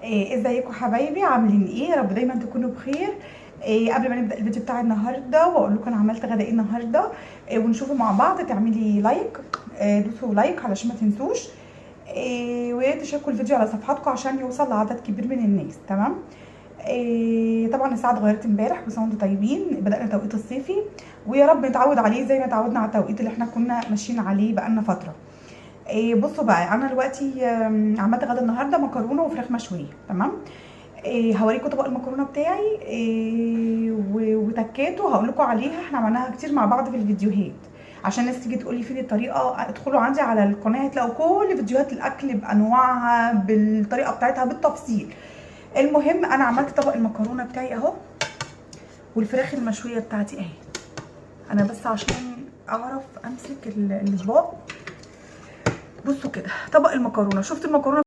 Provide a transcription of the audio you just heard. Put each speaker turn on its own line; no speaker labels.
ازيكم حبايبي؟ عاملين ايه؟ يا رب دايما تكونوا بخير. قبل ما نبدا الفيديو بتاع النهارده واقول لكم انا عملت غدا ايه النهارده، ونشوفه مع بعض، تعملي لايك، دوسوا لايك علشان ما تنسوش، ويا ريت تشاركوا الفيديو على صفحاتكم عشان يوصل لعدد كبير من الناس. تمام. طبعا الساعه اتغيرت امبارح، بس انتم طيبين. بدانا التوقيت الصيفي ويا رب نتعود عليه زي ما اتعودنا على التوقيت اللي احنا كنا ماشيين عليه بقالنا فتره. بصوا بقى، انا دلوقتي عملت غدا النهارده مكرونه وفراخ مشويه. تمام. هوريكم طبق المكرونه بتاعي وتكاته هقول لكم عليها، احنا عملناها كتير مع بعض في الفيديوهات. عشان الناس تيجي تقول لي فين الطريقه، ادخلوا عندي على القناه هتلاقوا كل فيديوهات الاكل بانواعها بالطريقه بتاعتها بالتفصيل. المهم انا عملت طبق المكرونه بتاعي اهو، والفراخ المشويه بتاعتي اهي. انا بس عشان اعرف امسك الاطباق. بصوا كده طبق المكرونه، شفت المكرونه